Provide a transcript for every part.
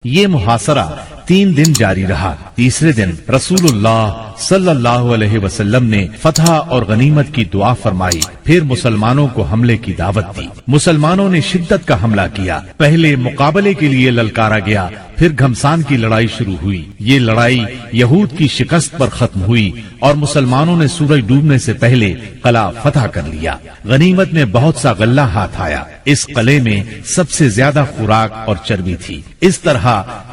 یہ محاصرہ 3 دن جاری رہا۔ تیسرے دن رسول اللہ صلی اللہ علیہ وسلم نے فتح اور غنیمت کی دعا فرمائی، پھر مسلمانوں کو حملے کی دعوت دی۔ مسلمانوں نے شدت کا حملہ کیا۔ پہلے مقابلے کے لیے للکارا گیا، پھر گھمسان کی لڑائی شروع ہوئی۔ یہ لڑائی یہود کی شکست پر ختم ہوئی اور مسلمانوں نے سورج ڈوبنے سے پہلے قلعہ فتح کر لیا۔ غنیمت میں بہت سا غلہ ہاتھ آیا۔ اس قلعے میں سب سے زیادہ خوراک اور چربی تھی۔ اس طرح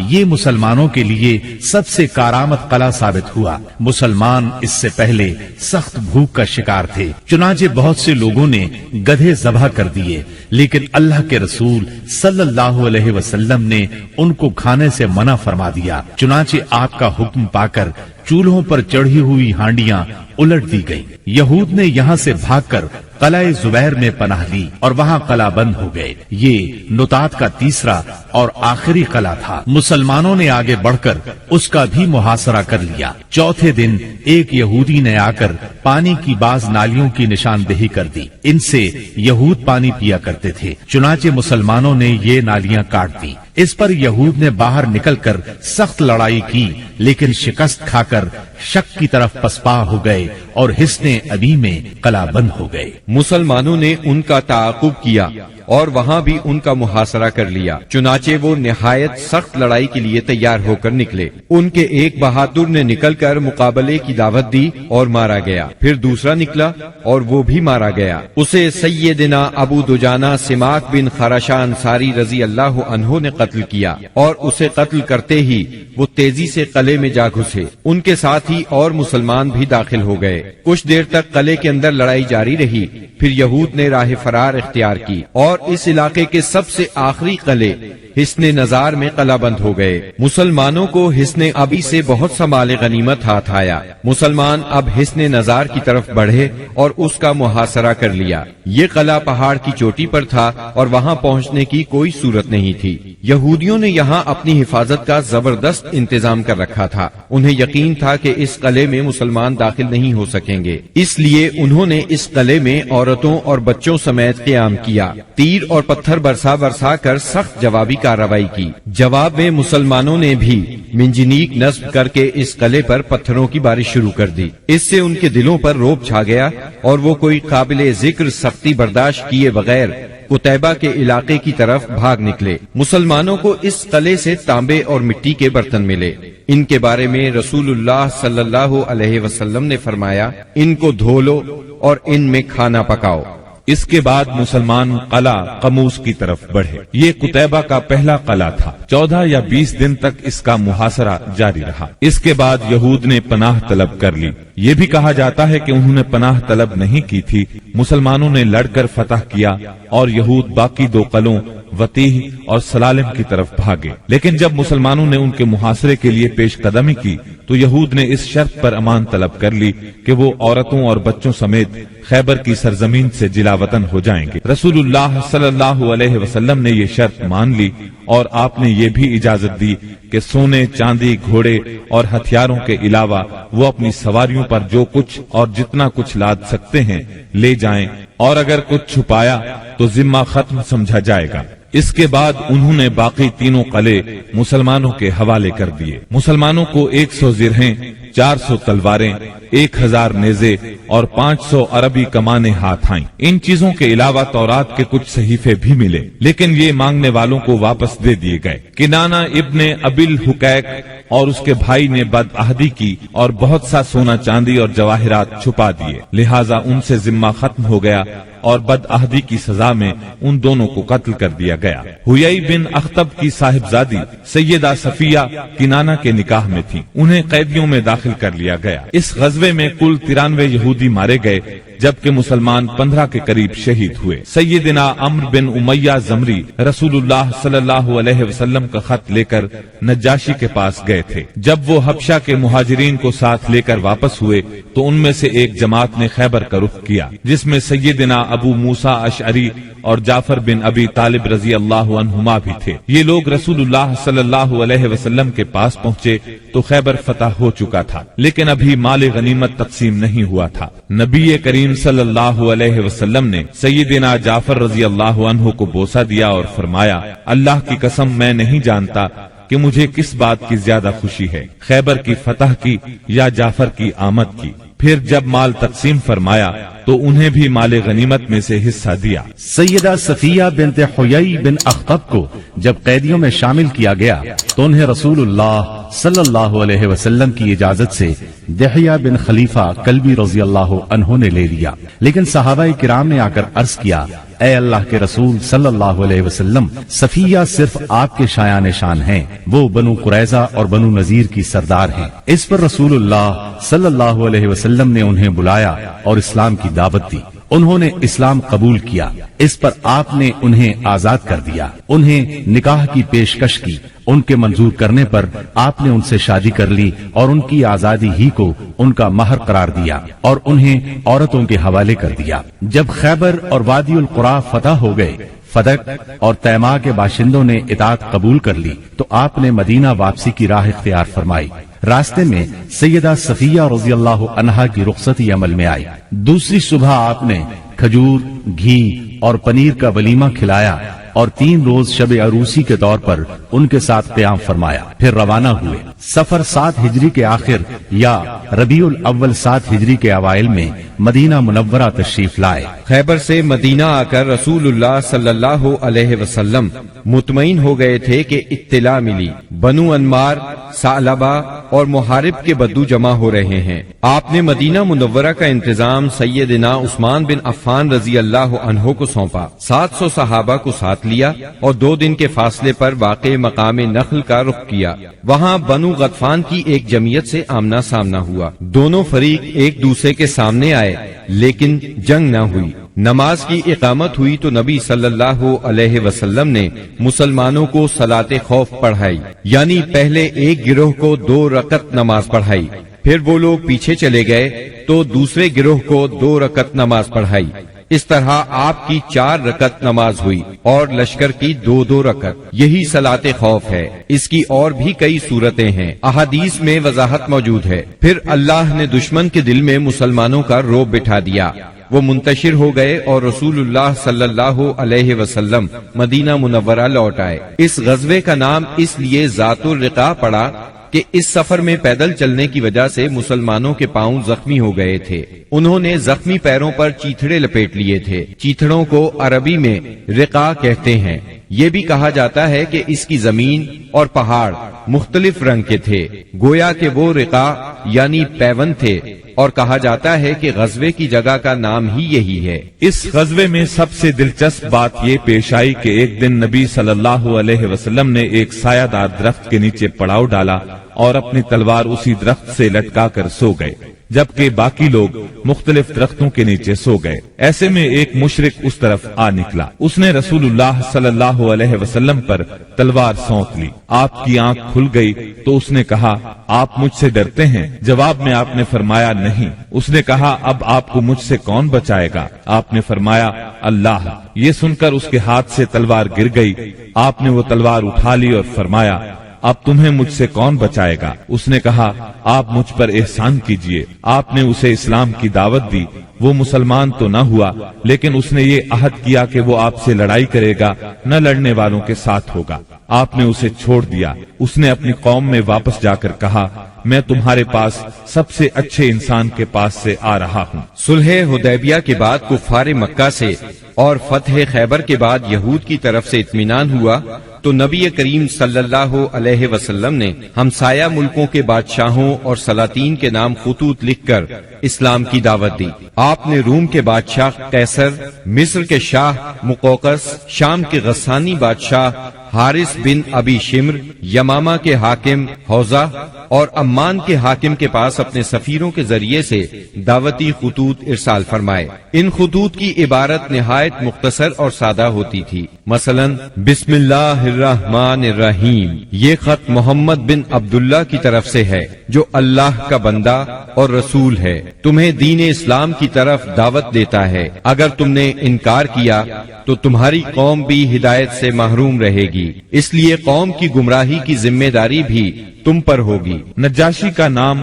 یہ مسلمانوں کے لیے سب سے کارآمد قلعہ ثابت ہوا۔ مسلمان اس سے پہلے سخت بھوک کا شکار تھے، چنانچہ بہت سے لوگوں نے گدھے ذبح کر دیے، لیکن اللہ کے رسول صلی اللہ علیہ وسلم نے ان کو کھانے سے منع فرما دیا۔ چنانچہ آپ کا حکم پا کر چولہوں پر چڑھی ہوئی ہانڈیاں الٹ دی گئی۔ یہود نے یہاں سے بھاگ کر قلعہ زبیر میں پناہ لی اور وہاں قلعہ بند ہو گئے۔ یہ نطاط کا تیسرا اور آخری قلعہ تھا۔ مسلمانوں نے آگے بڑھ کر اس کا بھی محاصرہ کر لیا۔ چوتھے دن ایک یہودی نے آ کر پانی کی بعض نالیوں کی نشاندہی کر دی۔ ان سے یہود پانی پیا کرتے تھے، چنانچہ مسلمانوں نے یہ نالیاں کاٹ دی۔ اس پر یہود نے باہر نکل کر سخت لڑائی کی، لیکن شکست کھا کر شک کی طرف پسپا ہو گئے اور حصن ابی میں قلعہ بند ہو گئے۔ مسلمانوں نے ان کا تعاقب کیا اور وہاں بھی ان کا محاصرہ کر لیا، چنانچہ وہ نہایت سخت لڑائی کے لیے تیار ہو کر نکلے۔ ان کے ایک بہادر نے نکل کر مقابلے کی دعوت دی اور مارا گیا، پھر دوسرا نکلا اور وہ بھی مارا گیا۔ اسے سیدنا ابو دجانہ سماک بن خراشہ انصاری رضی اللہ عنہ نے قتل کیا، اور اسے قتل کرتے ہی وہ تیزی سے قلعے میں جا گھسے۔ ان کے ساتھ ہی اور مسلمان بھی داخل ہو گئے۔ کچھ دیر تک قلعے کے اندر لڑائی جاری رہی، پھر یہود نے راہ فرار اختیار کی اور اس علاقے کے سب سے آخری قلعے حصن نزار میں قلعہ بند ہو گئے۔ مسلمانوں کو حصن ابی سے بہت سا مال غنیمت ہاتھ آیا۔ مسلمان اب حصن نزار کی طرف بڑھے اور اس کا محاصرہ کر لیا۔ یہ قلعہ پہاڑ کی چوٹی پر تھا اور وہاں پہنچنے کی کوئی صورت نہیں تھی۔ یہودیوں نے یہاں اپنی حفاظت کا زبردست انتظام کر رکھا تھا۔ انہیں یقین تھا کہ اس قلعے میں مسلمان داخل نہیں ہو سکیں گے، اس لیے انہوں نے اس قلعے میں عورتوں اور بچوں سمیت قیام کیا۔ تیر اور پتھر برسا کر سخت جوابی کارروائی کی۔ جواب میں مسلمانوں نے بھی منجنیق نصب کر کے اس قلعے پر پتھروں کی بارش شروع کر دی۔ اس سے ان کے دلوں پر رعب چھا گیا اور وہ کوئی قابل ذکر سختی برداشت کیے بغیر قتیبہ کے علاقے کی طرف بھاگ نکلے۔ مسلمانوں کو اس قلعے سے تانبے اور مٹی کے برتن ملے۔ ان کے بارے میں رسول اللہ صلی اللہ علیہ وسلم نے فرمایا، ان کو دھو لو اور ان میں کھانا پکاؤ۔ اس کے بعد مسلمان قلعہ قموس کی طرف بڑھے۔ یہ قتیبہ کا پہلا قلعہ تھا۔ 14 یا 20 دن تک اس کا محاصرہ جاری رہا۔ اس کے بعد یہود نے پناہ طلب کر لی۔ یہ بھی کہا جاتا ہے کہ انہوں نے پناہ طلب نہیں کی تھی، مسلمانوں نے لڑ کر فتح کیا اور یہود باقی 2 قلعوں وطیح اور سلالم کی طرف بھاگے۔ لیکن جب مسلمانوں نے ان کے محاصرے کے لیے پیش قدمی کی تو یہود نے اس شرط پر امان طلب کر لی کہ وہ عورتوں اور بچوں سمیت خیبر کی سرزمین سے جلا وطن ہو جائیں گے۔ رسول اللہ صلی اللہ علیہ وسلم نے یہ شرط مان لی اور آپ نے یہ بھی اجازت دی کہ سونے، چاندی، گھوڑے اور ہتھیاروں کے علاوہ وہ اپنی سواریوں پر جو کچھ اور جتنا کچھ لاد سکتے ہیں لے جائیں، اور اگر کچھ چھپایا تو ذمہ ختم سمجھا جائے گا۔ اس کے بعد انہوں نے باقی 3 قلعے مسلمانوں کے حوالے کر دیے۔ مسلمانوں کو 100 زرہیں، 400 تلواریں، 1000 نیزے اور 500 عربی کمانیں ہاتھ آئیں۔ ان چیزوں کے علاوہ تورات کے کچھ صحیفے بھی ملے، لیکن یہ مانگنے والوں کو واپس دے دیے گئے۔ کنانہ ابن ابی الحقیق اور اس کے بھائی نے بدعہدی کی اور بہت سا سونا چاندی اور جواہرات چھپا دیے، لہٰذا ان سے ذمہ ختم ہو گیا اور بدعہدی کی سزا میں ان دونوں کو قتل کر دیا گیا۔ ہویئی بن اخطب کی صاحبزادی سیدہ صفیہ کنانہ کے نکاح میں تھی، انہیں قیدیوں میں داخل کر لیا گیا۔ اس غزوے میں کل 93 یہودی مارے گئے، جبکہ مسلمان 15 کے قریب شہید ہوئے۔ سیدنا عمرو بن امیہ زمری رسول اللہ صلی اللہ علیہ وسلم کا خط لے کر نجاشی کے پاس گئے تھے۔ جب وہ حبشہ کے مہاجرین کو ساتھ لے کر واپس ہوئے تو ان میں سے ایک جماعت نے خیبر کا رخ کیا، جس میں سیدنا ابو موسیٰ اشعری اور جعفر بن ابی طالب رضی اللہ عنہما بھی تھے۔ یہ لوگ رسول اللہ صلی اللہ علیہ وسلم کے پاس پہنچے تو خیبر فتح ہو چکا تھا، لیکن ابھی مال غنیمت تقسیم نہیں ہوا تھا۔ نبی کریم صلی اللہ علیہ وسلم نے سیدنا جعفر رضی اللہ عنہ کو بوسہ دیا اور فرمایا، اللہ کی قسم میں نہیں جانتا کہ مجھے کس بات کی زیادہ خوشی ہے، خیبر کی فتح کی یا جعفر کی آمد کی؟ پھر جب مال تقسیم فرمایا تو انہیں بھی مال غنیمت میں سے حصہ دیا۔ سیدہ صفیہ بنت حیی بن اخطب کو جب قیدیوں میں شامل کیا گیا تو انہیں رسول اللہ صلی اللہ علیہ وسلم کی اجازت سے دحیہ بن خلیفہ کلبی رضی اللہ عنہ نے لے لیا، لیکن صحابہ کرام نے آ کر عرض کیا، اے اللہ کے رسول صلی اللہ علیہ وسلم، صفیہ صرف آپ کے شایان شان ہیں، وہ بنو قریظہ اور بنو نذیر کی سردار ہیں۔ اس پر رسول اللہ صلی اللہ علیہ وسلم نے انہیں بلایا اور اسلام کی دعوت دی۔ انہوں نے اسلام قبول کیا، اس پر آپ نے انہیں آزاد کر دیا، انہیں نکاح کی پیشکش کی، ان کے منظور کرنے پر آپ نے ان سے شادی کر لی اور ان کی آزادی ہی کو ان کا مہر قرار دیا اور انہیں عورتوں کے حوالے کر دیا۔ جب خیبر اور وادی القریٰ فتح ہو گئے، فدق اور تیماء کے باشندوں نے اطاعت قبول کر لی تو آپ نے مدینہ واپسی کی راہ اختیار فرمائی۔ راستے میں سیدہ صفیہ رضی اللہ عنہا کی رخصتی عمل میں آئی۔ دوسری صبح آپ نے کھجور، گھی اور پنیر کا ولیمہ کھلایا اور 3 روز شب عروسی کے طور پر ان کے ساتھ قیام فرمایا، پھر روانہ ہوئے۔ سفر 7 ہجری کے آخر یا ربیع الاول 7 ہجری کے اوائل میں مدینہ منورہ تشریف لائے۔ خیبر سے مدینہ آ کر رسول اللہ صلی اللہ علیہ وسلم مطمئن ہو گئے تھے کہ اطلاع ملی بنو انمار، ثعلبہ اور محارب کے بدو جمع ہو رہے ہیں۔ آپ نے مدینہ منورہ کا انتظام سیدنا عثمان بن عفان رضی اللہ عنہ کو سونپا، 700 صحابہ کو ساتھ لیا اور 2 دن کے فاصلے پر واقع مقام نخل کا رخ کیا۔ وہاں بنو غطفان کی ایک جمعیت سے آمنا سامنا ہوا، دونوں فریق ایک دوسرے کے سامنے آئے لیکن جنگ نہ ہوئی۔ نماز کی اقامت ہوئی تو نبی صلی اللہ علیہ وسلم نے مسلمانوں کو صلاۃ خوف پڑھائی، یعنی پہلے ایک گروہ کو 2 رکعت نماز پڑھائی، پھر وہ لوگ پیچھے چلے گئے تو دوسرے گروہ کو 2 رکعت نماز پڑھائی۔ اس طرح آپ کی 4 رکعت نماز ہوئی اور لشکر کی 2 رکعت۔ یہی صلاۃ خوف ہے۔ اس کی اور بھی کئی صورتیں ہیں، احادیث میں وضاحت موجود ہے۔ پھر اللہ نے دشمن کے دل میں مسلمانوں کا رعب بٹھا دیا، وہ منتشر ہو گئے اور رسول اللہ صلی اللہ علیہ وسلم مدینہ منورہ لوٹ آئے۔ اس غزوے کا نام اس لیے ذات الرقاع پڑا کہ اس سفر میں پیدل چلنے کی وجہ سے مسلمانوں کے پاؤں زخمی ہو گئے تھے۔ انہوں نے زخمی پیروں پر چیتھڑے لپیٹ لیے تھے۔ چیتھڑوں کو عربی میں رقاع کہتے ہیں۔ یہ بھی کہا جاتا ہے کہ اس کی زمین اور پہاڑ مختلف رنگ کے تھے، گویا کہ وہ رقاع یعنی پیون تھے، اور کہا جاتا ہے کہ غزوے کی جگہ کا نام ہی یہی ہے۔ اس غزوے میں سب سے دلچسپ بات یہ پیش آئی کہ ایک دن نبی صلی اللہ علیہ وسلم نے ایک سایہ دار درخت کے نیچے پڑاؤ ڈالا اور اپنی تلوار اسی درخت سے لٹکا کر سو گئے، جبکہ باقی لوگ مختلف درختوں کے نیچے سو گئے۔ ایسے میں ایک مشرک اس طرف آ نکلا، اس نے رسول اللہ صلی اللہ علیہ وسلم پر تلوار سونپ لی۔ آپ کی آنکھ کھل گئی تو اس نے کہا، آپ مجھ سے ڈرتے ہیں؟ جواب میں آپ نے فرمایا نہیں۔ اس نے کہا، اب آپ کو مجھ سے کون بچائے گا؟ آپ نے فرمایا، اللہ۔ یہ سن کر اس کے ہاتھ سے تلوار گر گئی۔ آپ نے وہ تلوار اٹھا لی اور فرمایا، اب تمہیں مجھ سے کون بچائے گا؟ اس نے کہا، آپ مجھ پر احسان کیجئے۔ آپ نے اسے اسلام کی دعوت دی۔ وہ مسلمان تو نہ ہوا، لیکن اس نے یہ عہد کیا کہ وہ آپ سے لڑائی کرے گا، نہ لڑنے والوں کے ساتھ ہوگا۔ آپ نے اسے چھوڑ دیا۔ اس نے اپنی قوم میں واپس جا کر کہا، میں تمہارے پاس سب سے اچھے انسان کے پاس سے آ رہا ہوں۔ صلح حدیبیہ کے بعد کفار مکہ سے اور فتح خیبر کے بعد یہود کی طرف سے اطمینان ہوا تو نبی کریم صلی اللہ علیہ وسلم نے ہمسایہ ملکوں کے بادشاہوں اور سلاطین کے نام خطوط لکھ کر اسلام کی دعوت دی۔ آپ نے روم کے بادشاہ قیصر، مصر کے شاہ مقوقس، شام کے غسانی بادشاہ حارث بن ابی شمر، یمامہ کے حاکم حوزہ اور عمان کے حاکم کے پاس اپنے سفیروں کے ذریعے سے دعوتی خطوط ارسال فرمائے۔ ان خطوط کی عبارت نہایت مختصر اور سادہ ہوتی تھی، مثلا بسم اللہ الرحمن الرحیم۔ یہ خط محمد بن عبداللہ کی طرف سے ہے جو اللہ کا بندہ اور رسول ہے، تمہیں دین اسلام کی طرف دعوت دیتا ہے۔ اگر تم نے انکار کیا تو تمہاری قوم بھی ہدایت سے محروم رہے گی، اس لیے قوم کی گمراہی کی ذمہ داری بھی تم پر ہوگی۔ نجاشی کا نام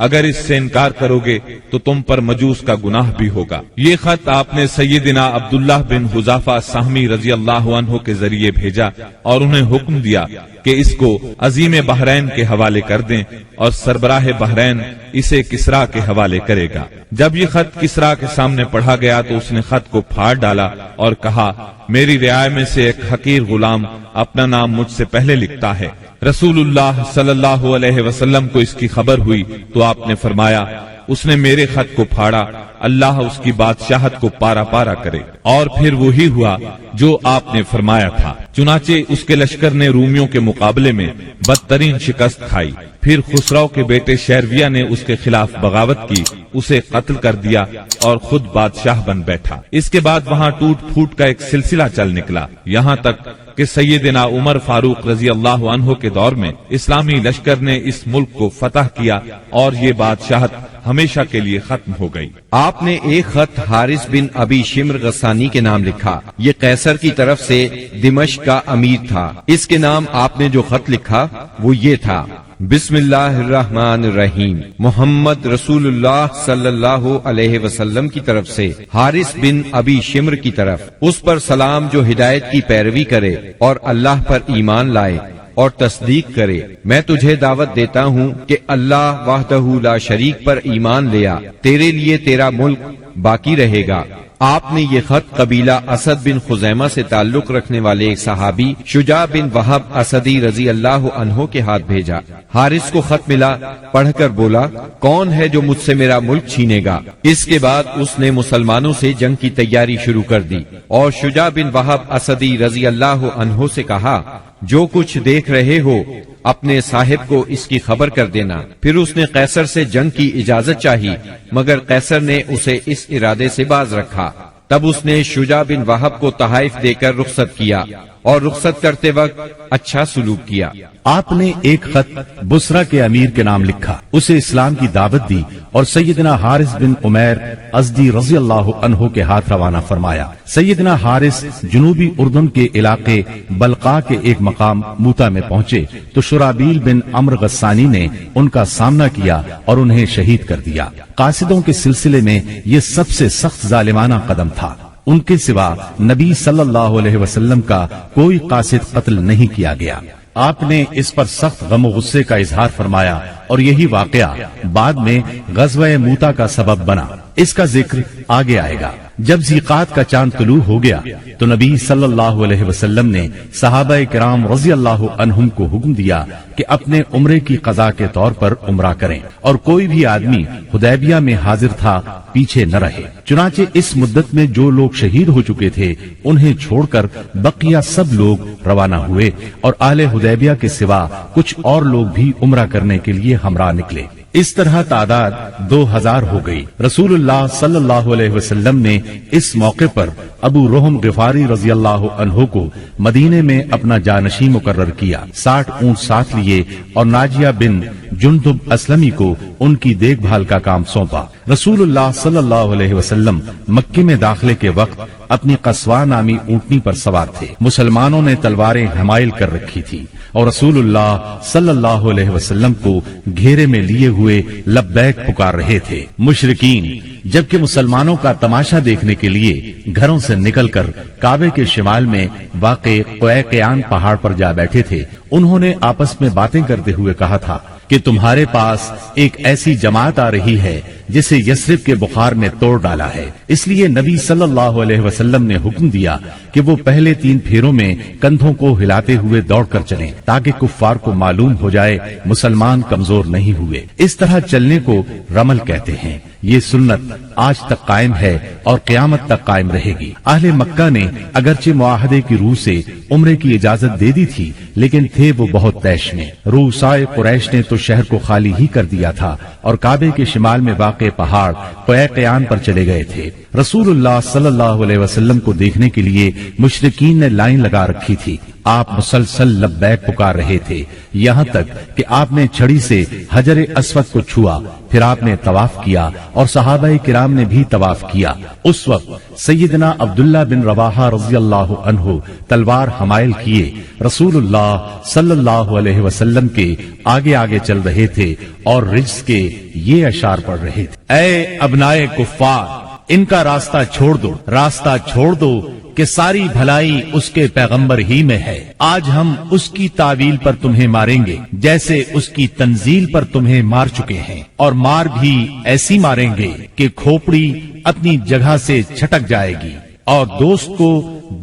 اگر اس سے انکار کرو گے تو تم پر مجوس کا گناہ بھی ہوگا۔ یہ خط آپ نے سیدنا عبداللہ بن حذافہ سہمی رضی اللہ عنہ کے ذریعے بھیجا اور انہیں حکم دیا کہ اس کو عظیم بحرین کے حوالے کر دیں اور سربراہ بحرین اسے کسرا کے حوالے کرے گا۔ جب یہ خط کسرا کے سامنے پڑھا گیا تو اس نے خط کو پھاڑ ڈالا اور کہا، میری رعایا میں سے ایک حقیر غلام اپنا نام مجھ سے پہلے لکھتا ہے۔ رسول اللہ صلی اللہ علیہ وسلم کو اس کی خبر ہوئی تو آپ نے فرمایا، اس نے میرے خط کو پھاڑا، اللہ اس کی بادشاہت کو پارا پارا کرے۔ اور پھر وہی ہوا جو آپ نے فرمایا تھا، چنانچہ اس کے لشکر نے رومیوں کے مقابلے میں بدترین شکست کھائی۔ پھر خسرو کے بیٹے شیرویہ نے اس کے خلاف بغاوت کی، اسے قتل کر دیا اور خود بادشاہ بن بیٹھا۔ اس کے بعد وہاں ٹوٹ پھوٹ کا ایک سلسلہ چل نکلا، یہاں تک کہ سیدنا عمر فاروق رضی اللہ عنہ کے دور میں اسلامی لشکر نے اس ملک کو فتح کیا اور یہ بادشاہت ہمیشہ کے لیے ختم ہو گئی۔ آپ نے ایک خط حارث بن ابی شمر غسانی کے نام لکھا، یہ قیصر کی طرف سے دمشق کا امیر تھا۔ اس کے نام آپ نے جو خط لکھا وہ یہ تھا، بسم اللہ الرحمن الرحیم، محمد رسول اللہ صلی اللہ علیہ وسلم کی طرف سے حارث بن ابی شمر کی طرف، اس پر سلام جو ہدایت کی پیروی کرے اور اللہ پر ایمان لائے اور تصدیق کرے۔ میں تجھے دعوت دیتا ہوں کہ اللہ وحدہ لا شریک پر ایمان لیا، تیرے لیے تیرا ملک باقی رہے گا۔ آپ نے یہ خط قبیلہ اسد بن خزیمہ سے تعلق رکھنے والے ایک صحابی شجاع بن وہب اسدی رضی اللہ عنہ کے ہاتھ بھیجا۔ حارث کو خط ملا، پڑھ کر بولا، کون ہے جو مجھ سے میرا ملک چھینے گا؟ اس کے بعد اس نے مسلمانوں سے جنگ کی تیاری شروع کر دی اور شجاع بن وہب اسدی رضی اللہ عنہ سے کہا، جو کچھ دیکھ رہے ہو اپنے صاحب کو اس کی خبر کر دینا۔ پھر اس نے قیصر سے جنگ کی اجازت چاہی، مگر قیصر نے اسے اس ارادے سے باز رکھا۔ تب اس نے شجاع بن وہب کو تحائف دے کر رخصت کیا اور رخصت کرتے وقت اچھا سلوک کیا۔ آپ نے ایک خط بصرہ کے امیر کے نام لکھا، اسے اسلام کی دعوت دی اور سیدنا حارث بن عمیر ازدی رضی اللہ عنہ کے ہاتھ روانہ فرمایا۔ سیدنا حارث جنوبی اردن کے علاقے بلقا کے ایک مقام موتا میں پہنچے تو شرابیل بن عمر غسانی نے ان کا سامنا کیا اور انہیں شہید کر دیا۔ قاصدوں کے سلسلے میں یہ سب سے سخت ظالمانہ قدم تھا۔ ان کے سوا نبی صلی اللہ علیہ وسلم کا کوئی قاصد قتل نہیں کیا گیا۔ آپ نے اس پر سخت غم و غصے کا اظہار فرمایا اور یہی واقعہ بعد میں غزوہ موتا کا سبب بنا۔ اس کا ذکر آگے آئے گا۔ جب ذیقات کا چاند طلوع ہو گیا تو نبی صلی اللہ علیہ وسلم نے صحابہ کرام رضی اللہ عنہم کو حکم دیا کہ اپنے عمرے کی قضا کے طور پر عمرہ کریں اور کوئی بھی آدمی حدیبیہ میں حاضر تھا پیچھے نہ رہے۔ چنانچہ اس مدت میں جو لوگ شہید ہو چکے تھے انہیں چھوڑ کر بقیہ سب لوگ روانہ ہوئے اور اہل حدیبیہ کے سوا کچھ اور لوگ بھی عمرہ کرنے کے لیے ہمراہ نکلے۔ اس طرح تعداد 2000 ہو گئی۔ رسول اللہ صلی اللہ علیہ وسلم نے اس موقع پر ابو رحم غفاری رضی اللہ عنہ کو مدینے میں اپنا جانشین مقرر کیا، 60 اونٹ ساتھ لیے اور ناجیہ بن جندب اسلمی کو ان کی دیکھ بھال کا کام سونپا۔ رسول اللہ صلی اللہ علیہ وسلم مکے میں داخلے کے وقت اپنی قصوہ نامی اونٹنی پر سوار تھے۔ مسلمانوں نے تلواریں حمائل کر رکھی تھی اور رسول اللہ صلی اللہ علیہ وسلم کو گھیرے میں لیے ہوئے لبیک پکار رہے تھے۔ مشرکین جبکہ مسلمانوں کا تماشا دیکھنے کے لیے گھروں سے نکل کر کعبے کے شمال میں واقع قیقیان پہاڑ پر جا بیٹھے تھے، انہوں نے آپس میں باتیں کرتے ہوئے کہا تھا کہ تمہارے پاس ایک ایسی جماعت آ رہی ہے جسے یثرب کے بخار نے توڑ ڈالا ہے۔ اس لیے نبی صلی اللہ علیہ وسلم نے حکم دیا کہ وہ پہلے 3 پھیروں میں کندھوں کو ہلاتے ہوئے دوڑ کر چلیں تاکہ کفار کو معلوم ہو جائے مسلمان کمزور نہیں ہوئے۔ اس طرح چلنے کو رمل کہتے ہیں۔ یہ سنت آج تک قائم ہے اور قیامت تک قائم رہے گی۔ اہل مکہ نے اگرچہ معاہدے کی روح سے عمرے کی اجازت دے دی تھی لیکن تھے وہ بہت طیش میں۔ روسائے قریش نے تو شہر کو خالی ہی کر دیا تھا اور کعبے کے شمال میں واقع پہاڑ قیقیان پر چلے گئے تھے۔ رسول اللہ صلی اللہ علیہ وسلم کو دیکھنے کے لیے مشرکین نے لائن لگا رکھی تھی۔ آپ مسلسل لبیک پکار رہے تھے یہاں تک کہ آپ نے چھڑی سے حجر اسود کو چھوا، پھر آپ نے طواف کیا اور صحابہ کرام کرام نے بھی طواف کیا۔ اس وقت سیدنا عبداللہ بن رواحہ رضی اللہ عنہ تلوار حمائل کیے رسول اللہ صلی اللہ علیہ وسلم کے آگے آگے چل رہے تھے اور رجز کے یہ اشعار پڑھ رہے تھے: اے ابنائے کفار، ان کا راستہ چھوڑ دو کہ ساری بھلائی اس کے پیغمبر ہی میں ہے۔ آج ہم اس کی تعویل پر تمہیں ماریں گے جیسے اس کی تنزیل پر تمہیں مار چکے ہیں، اور مار بھی ایسی ماریں گے کہ کھوپڑی اپنی جگہ سے چھٹک جائے گی اور دوست کو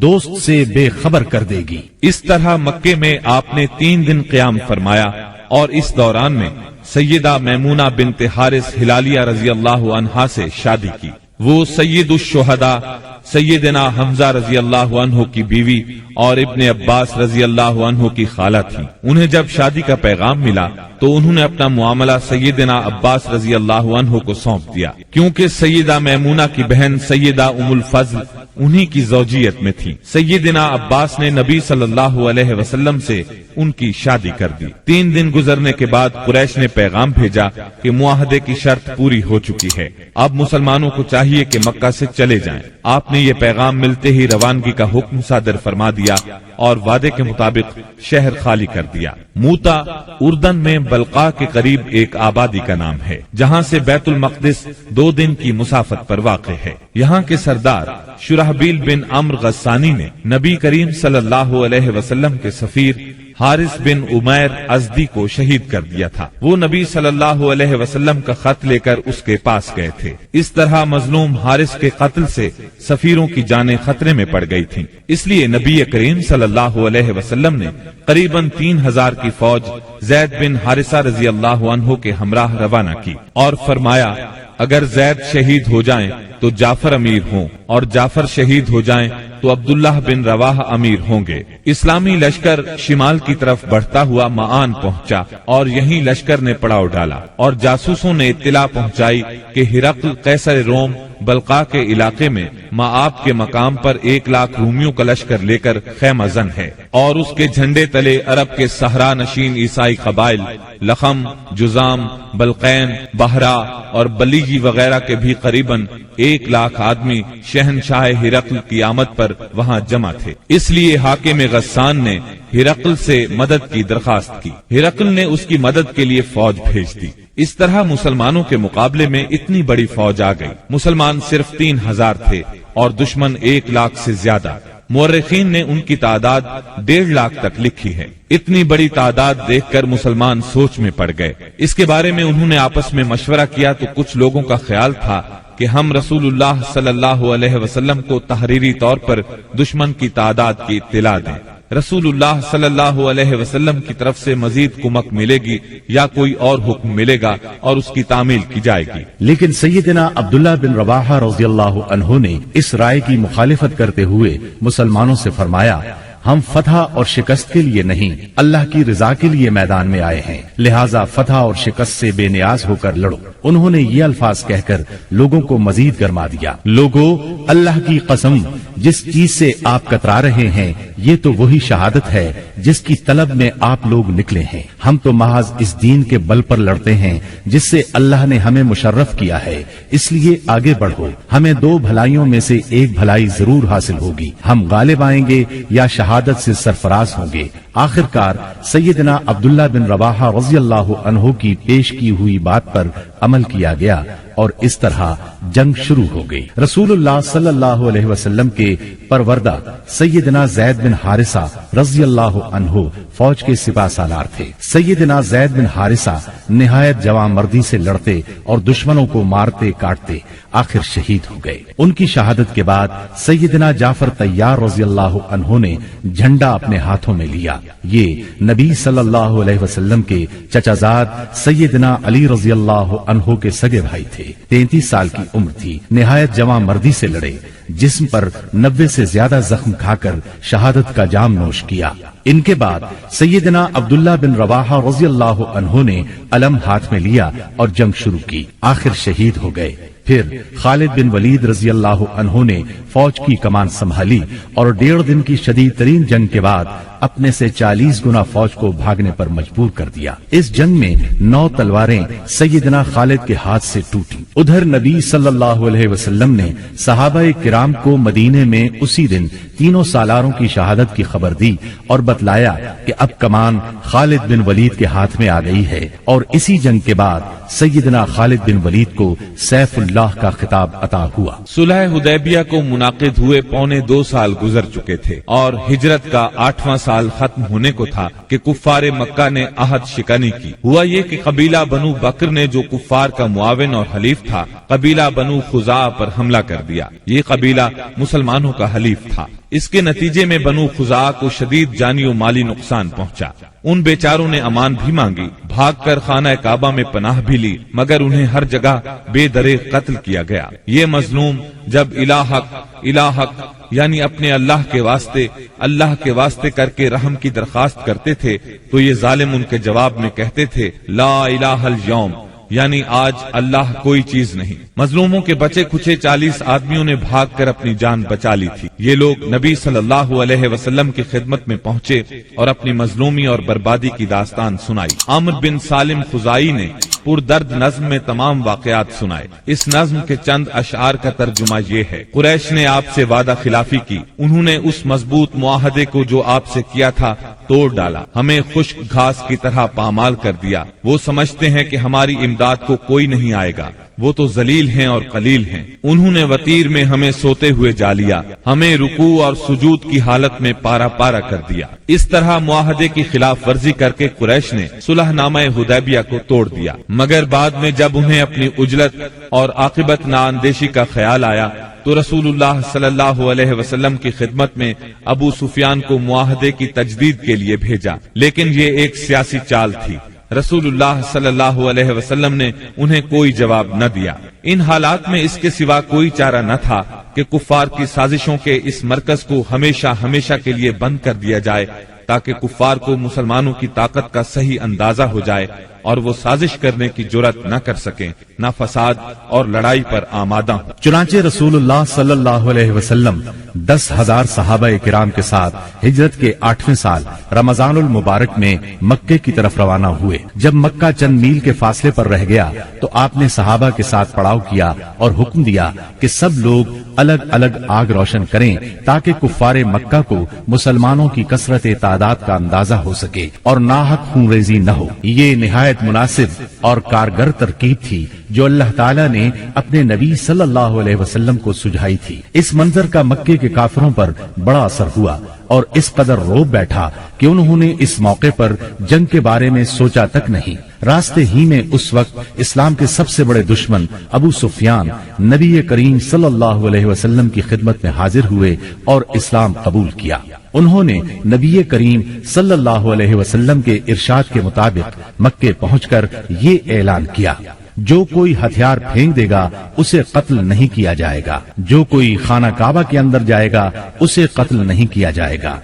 دوست سے بے خبر کر دے گی۔ اس طرح مکے میں آپ نے 3 دن قیام فرمایا اور اس دوران میں سیدہ میمونہ بنت حارث ہلالیہ رضی اللہ عنہا سے شادی کی۔ وہ سید الشہداء سیدنا حمزہ رضی اللہ عنہ کی بیوی اور ابن عباس رضی اللہ عنہ کی خالہ تھی۔ انہیں جب شادی کا پیغام ملا تو انہوں نے اپنا معاملہ سیدنا عباس رضی اللہ عنہ کو سونپ دیا، کیونکہ سیدہ میمونہ کی بہن سیدہ ام الفضل انہی کی زوجیت میں تھی۔ سیدنا عباس نے نبی صلی اللہ علیہ وسلم سے ان کی شادی کر دی۔ 3 دن گزرنے کے بعد قریش نے پیغام بھیجا کہ معاہدے کی شرط پوری ہو چکی ہے، اب مسلمانوں کو چاہیے کہ مکہ سے چلے جائیں۔ آپ نے یہ پیغام ملتے ہی روانگی کا حکم صادر فرما دیا اور وعدے کے مطابق شہر خالی کر دیا۔ موتا اردن میں بلقا کے قریب ایک آبادی کا نام ہے، جہاں سے بیت المقدس 2 دن کی مسافت پر واقع ہے۔ یہاں کے سردار شرحبیل بن عمر غسانی نے نبی کریم صلی اللہ علیہ وسلم کے سفیر حارث بن عمیر ازدی کو شہید کر دیا تھا۔ وہ نبی صلی اللہ علیہ وسلم کا خط لے کر اس کے پاس گئے تھے۔ اس طرح مظلوم حارث کے قتل سے سفیروں کی جانیں خطرے میں پڑ گئی تھیں، اس لیے نبی کریم صلی اللہ علیہ وسلم نے قریباً 3000 کی فوج زید بن حارثہ رضی اللہ عنہ کے ہمراہ روانہ کی اور فرمایا: اگر زید شہید ہو جائیں تو جعفر امیر ہوں، اور جعفر شہید ہو جائیں تو عبداللہ بن رواحہ امیر ہوں گے۔ اسلامی لشکر شمال کی طرف بڑھتا ہوا معان پہنچا اور یہیں لشکر نے پڑاؤ ڈالا، اور جاسوسوں نے اطلاع پہنچائی کہ ہرقل قیصر روم بلقا کے علاقے میں معاب کے مقام پر 1,00,000 رومیوں کا لشکر لے کر خیمہ زن ہے، اور اس کے جھنڈے تلے عرب کے صحرا نشین عیسائی قبائل لخم، جزام، بلقین، بہرا اور بلیجی وغیرہ کے بھی قریباً 1,00,000 آدمی شہنشاہ ہرقل کی آمد پر وہاں جمع تھے۔ اس لیے حاکم غسان نے ہرقل سے مدد کی درخواست کی۔ ہرقل نے اس کی مدد کے لیے فوج بھیج دی۔ اس طرح مسلمانوں کے مقابلے میں اتنی بڑی فوج آ گئی۔ مسلمان صرف 3000 تھے اور دشمن 1,00,000 سے زیادہ۔ مورخین نے ان کی تعداد 1,50,000 تک لکھی ہے۔ اتنی بڑی تعداد دیکھ کر مسلمان سوچ میں پڑ گئے۔ اس کے بارے میں انہوں نے آپس میں مشورہ کیا تو کچھ لوگوں کا خیال تھا کہ ہم رسول اللہ صلی اللہ علیہ وسلم کو تحریری طور پر دشمن کی تعداد کی اطلاع دیں۔ رسول اللہ صلی اللہ علیہ وسلم کی طرف سے مزید کمک ملے گی یا کوئی اور حکم ملے گا اور اس کی تعمیل کی جائے گی۔ لیکن سیدنا عبداللہ بن رواحہ رضی اللہ عنہ نے اس رائے کی مخالفت کرتے ہوئے مسلمانوں سے فرمایا: ہم فتح اور شکست کے لیے نہیں، اللہ کی رضا کے لیے میدان میں آئے ہیں، لہٰذا فتح اور شکست سے بے نیاز ہو کر لڑو۔ انہوں نے یہ الفاظ کہہ کر لوگوں کو مزید گرما دیا: لوگوں، اللہ کی قسم، جس چیز سے آپ کترا رہے ہیں یہ تو وہی شہادت ہے جس کی طلب میں آپ لوگ نکلے ہیں۔ ہم تو محض اس دین کے بل پر لڑتے ہیں جس سے اللہ نے ہمیں مشرف کیا ہے، اس لیے آگے بڑھو، ہمیں 2 بھلائیوں میں سے ایک بھلائی ضرور حاصل ہوگی، ہم غالب آئیں گے یا شہادت سے سرفراز ہوں گے۔ آخرکار سیدنا عبداللہ بن رواحہ رضی اللہ عنہ کی پیش کی ہوئی بات پر عمل کیا گیا اور اس طرح جنگ شروع ہو گئی۔ رسول اللہ صلی اللہ علیہ وسلم کے پروردہ سیدنا زید بن حارثہ رضی اللہ عنہ فوج کے سپہ سالار تھے۔ سیدنا زید بن حارثہ نہایت جواں مردی سے لڑتے اور دشمنوں کو مارتے کاٹتے آخر شہید ہو گئے۔ ان کی شہادت کے بعد سیدنا جعفر طیار رضی اللہ عنہ نے جھنڈا اپنے ہاتھوں میں لیا۔ یہ نبی صلی اللہ علیہ وسلم کے چچا زاد سیدنا علی رضی اللہ عنہ کے سگے بھائی تھے۔ 33 سال کی عمر تھی، نہایت جواں مردی سے لڑے، جسم پر 90 سے زیادہ زخم کھا کر شہادت کا جام نوش کیا۔ ان کے بعد سیدنا عبداللہ بن رواحہ رضی اللہ عنہ نے علم ہاتھ میں لیا اور جنگ شروع کی، آخر شہید ہو گئے۔ پھر خالد بن ولید رضی اللہ عنہ نے فوج کی کمان سنبھالی اور 1.5 دن کی شدید ترین جنگ کے بعد اپنے سے 40 گنا فوج کو بھاگنے پر مجبور کر دیا۔ اس جنگ میں 9 تلواریں سیدنا خالد کے ہاتھ سے ٹوٹی۔ ادھر نبی صلی اللہ علیہ وسلم نے صحابہ کرام کو مدینے میں اسی دن تینوں سالاروں کی شہادت کی خبر دی اور بتلایا کہ اب کمان خالد بن ولید کے ہاتھ میں آ گئی ہے، اور اسی جنگ کے بعد سیدنا خالد بن ولید کو سیف اللہ کا خطاب عطا ہوا۔ صلح حدیبیہ کو منعقد ہوئے 2.25 سال گزر چکے تھے اور ہجرت کا 8واں سال ختم ہونے کو تھا کہ کفار مکہ نے عہد شکنی کی۔ ہوا یہ کہ قبیلہ بنو بکر نے جو کفار کا معاون اور حلیف تھا، قبیلہ بنو خزاعہ پر حملہ کر دیا۔ یہ قبیلہ مسلمانوں کا حلیف تھا۔ اس کے نتیجے میں بنو خزاعہ کو شدید جانی و مالی نقصان پہنچا۔ ان بیچاروں نے امان بھی مانگی، بھاگ کر خانہ کعبہ میں پناہ بھی لی، مگر انہیں ہر جگہ بے دریغ قتل کیا گیا۔ یہ مظلوم جب الہک یعنی اپنے اللہ کے واسطے کر کے رحم کی درخواست کرتے تھے تو یہ ظالم ان کے جواب میں کہتے تھے لا الہ الیوم، یعنی آج اللہ کوئی چیز نہیں۔ مظلوموں کے بچے کچھے 40 آدمیوں نے بھاگ کر اپنی جان بچا لی تھی۔ یہ لوگ نبی صلی اللہ علیہ وسلم کی خدمت میں پہنچے اور اپنی مظلومی اور بربادی کی داستان سنائی۔ عامر بن سالم خزائی نے پردرد نظم میں تمام واقعات سنائے۔ اس نظم کے چند اشعار کا ترجمہ یہ ہے: قریش نے آپ سے وعدہ خلافی کی، انہوں نے اس مضبوط معاہدے کو جو آپ سے کیا تھا توڑ ڈالا، ہمیں خشک گھاس کی طرح پامال کر دیا۔ وہ سمجھتے ہیں کہ ہماری امداد کو کوئی نہیں آئے گا، وہ تو ذلیل ہیں اور قلیل ہیں۔ انہوں نے وطیر میں ہمیں سوتے ہوئے جا لیا، ہمیں رکوع اور سجود کی حالت میں پارا پارا کر دیا۔ اس طرح معاہدے کی خلاف ورزی کر کے قریش نے صلح نامہ حدیبیہ کو توڑ دیا، مگر بعد میں جب انہیں اپنی عجلت اور عاقبت نااندیشی کا خیال آیا تو رسول اللہ صلی اللہ علیہ وسلم کی خدمت میں ابو سفیان کو معاہدے کی تجدید کے لیے بھیجا، لیکن یہ ایک سیاسی چال تھی۔ رسول اللہ صلی اللہ علیہ وسلم نے انہیں کوئی جواب نہ دیا۔ ان حالات میں اس کے سوا کوئی چارہ نہ تھا کہ کفار کی سازشوں کے اس مرکز کو ہمیشہ کے لیے بند کر دیا جائے تاکہ کفار کو مسلمانوں کی طاقت کا صحیح اندازہ ہو جائے اور وہ سازش کرنے کی جرأت نہ کر سکیں، نہ فساد اور لڑائی پر آمادہ ہوں۔ چنانچہ رسول اللہ صلی اللہ علیہ وسلم 10,000 صحابہ کرام کے ساتھ ہجرت کے 8ویں سال رمضان المبارک میں مکے کی طرف روانہ ہوئے۔ جب مکہ چند میل کے فاصلے پر رہ گیا تو آپ نے صحابہ کے ساتھ پڑاؤ کیا اور حکم دیا کہ سب لوگ الگ الگ آگ روشن کریں تاکہ کفار مکہ کو مسلمانوں کی کثرت تعداد کا اندازہ ہو سکے اور ناحق خون ریزی نہ ہو۔ یہ نہایت مناسب اور کارگر ترکیب تھی جو اللہ تعالیٰ نے اپنے نبی صلی اللہ علیہ وسلم کو سجھائی تھی۔ اس منظر کا مکے کے کافروں پر بڑا اثر ہوا اور اس قدر روب بیٹھا کہ انہوں نے اس موقع پر جنگ کے بارے میں سوچا تک نہیں۔ راستے ہی میں اس وقت اسلام کے سب سے بڑے دشمن ابو سفیان نبی کریم صلی اللہ علیہ وسلم کی خدمت میں حاضر ہوئے اور اسلام قبول کیا۔ انہوں نے نبی کریم صلی اللہ علیہ وسلم کے ارشاد کے مطابق مکے پہنچ کر یہ اعلان کیا: جو کوئی ہتھیار پھینک دے گا اسے قتل نہیں کیا جائے گا، جو کوئی خانہ کعبہ کے اندر جائے گا اسے قتل نہیں کیا جائے گا،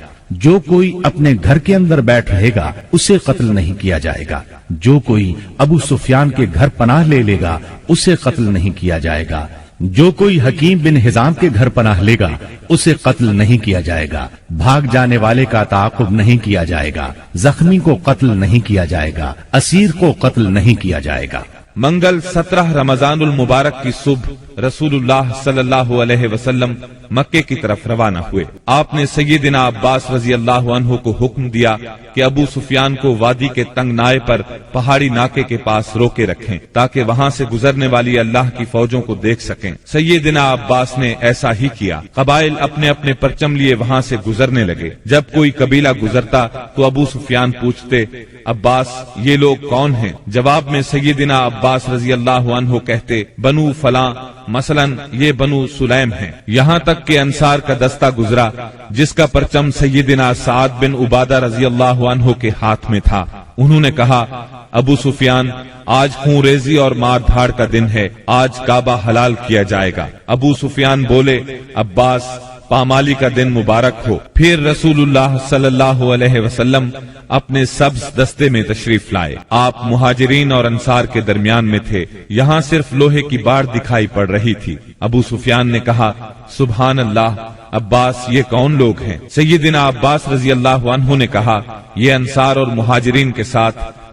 جو کوئی اپنے گھر کے اندر بیٹھ رہے گا اسے قتل نہیں کیا جائے گا، جو کوئی ابو سفیان کے گھر پناہ لے لے گا اسے قتل نہیں کیا جائے گا، جو کوئی حکیم بن حزام کے گھر پناہ لے گا اسے قتل نہیں کیا جائے گا، بھاگ جانے والے کا تعاقب نہیں کیا جائے گا، زخمی کو قتل نہیں کیا جائے گا، اسیر کو قتل نہیں کیا جائے گا۔ منگل 17 رمضان المبارک کی صبح رسول اللہ صلی اللہ علیہ وسلم مکے کی طرف روانہ ہوئے۔ آپ نے سیدنا عباس رضی اللہ عنہ کو حکم دیا کہ ابو سفیان کو وادی کے تنگ نائے پر پہاڑی ناکے کے پاس روکے رکھیں تاکہ وہاں سے گزرنے والی اللہ کی فوجوں کو دیکھ سکیں۔ سیدنا عباس نے ایسا ہی کیا۔ قبائل اپنے اپنے پرچم لیے وہاں سے گزرنے لگے۔ جب کوئی قبیلہ گزرتا تو ابو سفیان پوچھتے: عباس یہ لوگ کون ہیں؟ جواب میں سیدنا عباس رضی اللہ عنہ کہتے: بنو فلاں، مثلا یہ بنو سلیم ہیں۔ یہاں تک کہ انصار کا دستہ گزرا جس کا پرچم سیدنا سعد بن عبادہ رضی اللہ عنہ کے ہاتھ میں تھا۔ انہوں نے کہا: ابو سفیان آج خون ریزی اور مار دھاڑ کا دن ہے، آج کعبہ حلال کیا جائے گا۔ ابو سفیان بولے: عباس پامالی کا دن مبارک ہو۔ پھر رسول اللہ صلی اللہ علیہ وسلم اپنے سبز دستے میں تشریف لائے۔ آپ مہاجرین اور انصار کے درمیان میں تھے۔ یہاں صرف لوہے کی باڑ دکھائی پڑ رہی تھی۔ ابو سفیان نے کہا: سبحان اللہ، عباس یہ کون لوگ ہیں؟ سیدنا عباس رضی اللہ عنہ نے کہا: یہ انصار اور مہاجرین کے ساتھ